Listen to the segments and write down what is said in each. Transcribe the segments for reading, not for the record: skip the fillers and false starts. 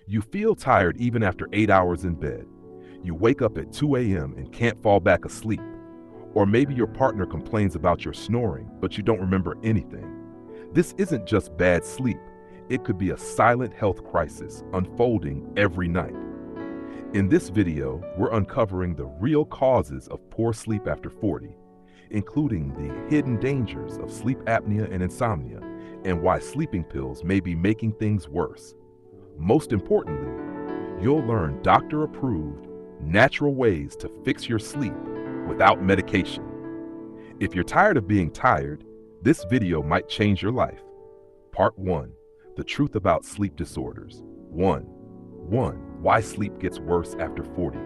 You feel tired even after 8 hours in bed. You wake up at 2 a.m. and can't fall back asleep. Or maybe your partner complains about your snoring, but you don't remember anything. This isn't just bad sleep. It could be a silent health crisis unfolding every night. In this video, we're uncovering the real causes of poor sleep after 40, including the hidden dangers of sleep apnea and insomnia, and why sleeping pills may be making things worse. Most importantly, you'll learn doctor-approved, natural ways to fix your sleep without medication. If you're tired of being tired, this video might change your life. Part 1. The truth about sleep disorders. 1. Why sleep gets worse after 40.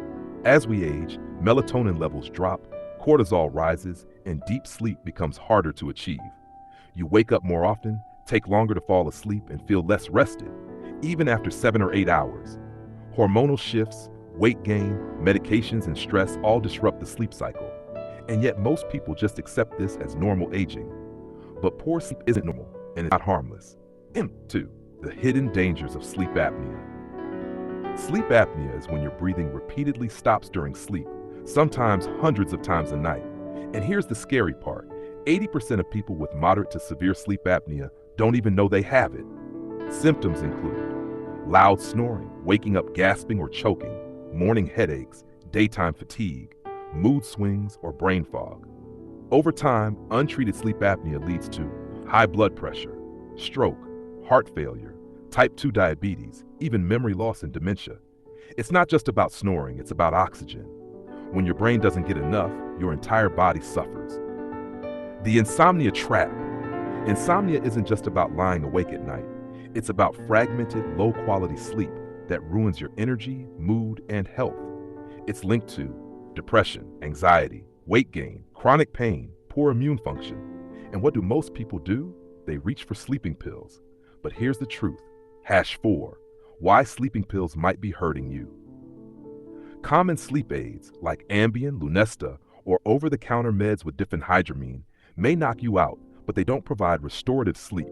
As we age, melatonin levels drop, cortisol rises, and deep sleep becomes harder to achieve. You wake up more often, take longer to fall asleep, and feel less rested, even after 7 or 8 hours. Hormonal shifts, weight gain, medications, and stress all disrupt the sleep cycle. And yet most people just accept this as normal aging. But poor sleep isn't normal, and it's not harmless. 2. The hidden dangers of sleep apnea. Sleep apnea is when your breathing repeatedly stops during sleep, sometimes hundreds of times a night. And here's the scary part. 80% of people with moderate to severe sleep apnea don't even know they have it. Symptoms include loud snoring, waking up gasping or choking, morning headaches, daytime fatigue, mood swings, or brain fog. Over time, untreated sleep apnea leads to high blood pressure, stroke, heart failure, type 2 diabetes, even memory loss and dementia. It's not just about snoring, it's about oxygen. When your brain doesn't get enough, your entire body suffers. The insomnia trap. Insomnia isn't just about lying awake at night. It's about fragmented, low-quality sleep that ruins your energy, mood, and health. It's linked to depression, anxiety, weight gain, chronic pain, poor immune function. And what do most people do? They reach for sleeping pills. But here's the truth. #4. Why sleeping pills might be hurting you. Common sleep aids like Ambien, Lunesta, or over-the-counter meds with diphenhydramine may knock you out, but they don't provide restorative sleep.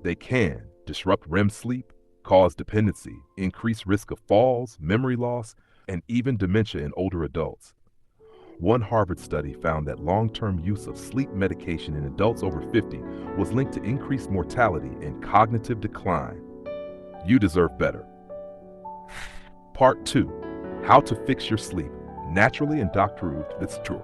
They can disrupt REM sleep, cause dependency, increase risk of falls, memory loss, and even dementia in older adults. One Harvard study found that long-term use of sleep medication in adults over 50 was linked to increased mortality and cognitive decline. You deserve better. Part 2. How to fix your sleep, naturally and doctor-approved. That's true.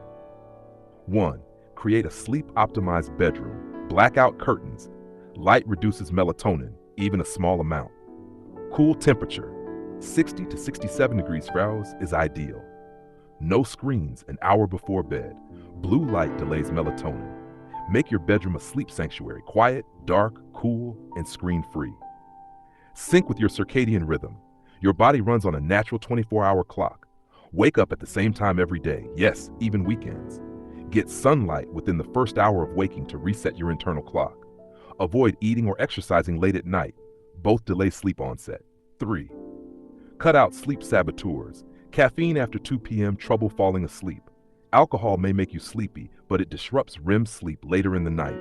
1. Create a sleep-optimized bedroom. Blackout curtains. Light reduces melatonin, even a small amount. Cool temperature. 60 to 67 degrees Fahrenheit is ideal. No screens an hour before bed. Blue light delays melatonin. Make your bedroom a sleep sanctuary, quiet, dark, cool, and screen-free. Sync with your circadian rhythm. Your body runs on a natural 24-hour clock. Wake up at the same time every day, yes, even weekends. Get sunlight within the first hour of waking to reset your internal clock. Avoid eating or exercising late at night. Both delay sleep onset. 3. Cut out sleep saboteurs. Caffeine after 2 p.m., trouble falling asleep. Alcohol may make you sleepy, but it disrupts REM sleep later in the night.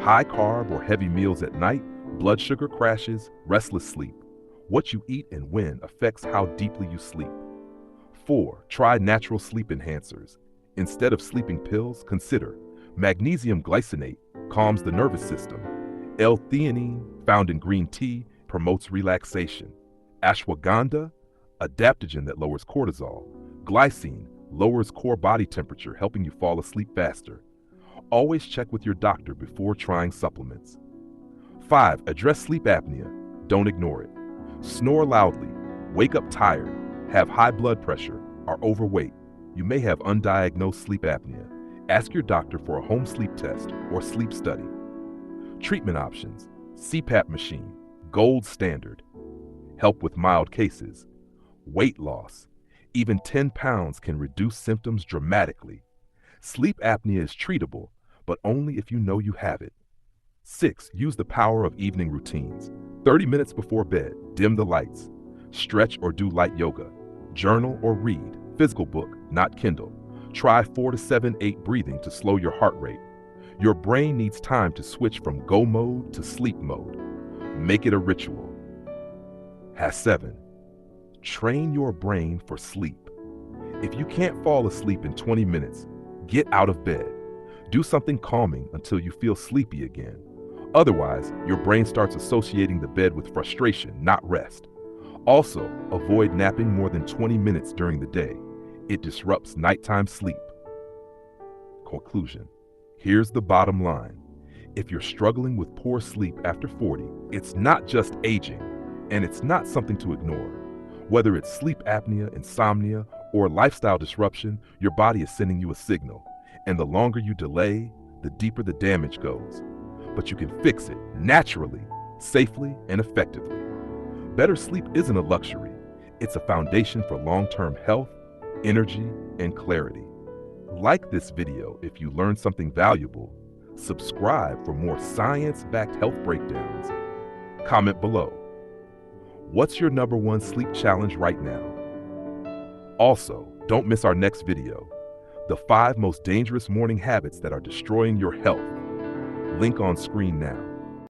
High carb or heavy meals at night, blood sugar crashes, restless sleep. What you eat and when affects how deeply you sleep. 4. Try natural sleep enhancers. Instead of sleeping pills, consider magnesium glycinate, calms the nervous system. L-theanine, found in green tea, promotes relaxation. Ashwagandha, adaptogen that lowers cortisol. Glycine, lowers core body temperature, helping you fall asleep faster. Always check with your doctor before trying supplements. 5. Address sleep apnea. Don't ignore it. Snore loudly, wake up tired, have high blood pressure, are overweight. You may have undiagnosed sleep apnea. Ask your doctor for a home sleep test or sleep study. Treatment options. CPAP machine, gold standard. Help with mild cases. Weight loss. Even 10 pounds can reduce symptoms dramatically. Sleep apnea is treatable, but only if you know you have it. 6. Use the power of evening routines. 30 minutes before bed, dim the lights. Stretch or do light yoga. Journal or read. Physical book, not Kindle. Try 4 to 7, 8 breathing to slow your heart rate. Your brain needs time to switch from go mode to sleep mode. Make it a ritual. #7. Train your brain for sleep. If you can't fall asleep in 20 minutes, get out of bed. Do something calming until you feel sleepy again. Otherwise, your brain starts associating the bed with frustration, not rest. Also, avoid napping more than 20 minutes during the day. It disrupts nighttime sleep. Conclusion. Here's the bottom line. If you're struggling with poor sleep after 40, it's not just aging, and it's not something to ignore. Whether it's sleep apnea, insomnia, or lifestyle disruption, your body is sending you a signal. And the longer you delay, the deeper the damage goes. But you can fix it naturally, safely, and effectively. Better sleep isn't a luxury. It's a foundation for long-term health, energy, and clarity. Like this video if you learned something valuable. Subscribe for more science-backed health breakdowns. Comment below. What's your #1 sleep challenge right now? Also, don't miss our next video, the 5 most dangerous morning habits that are destroying your health. Link on screen now.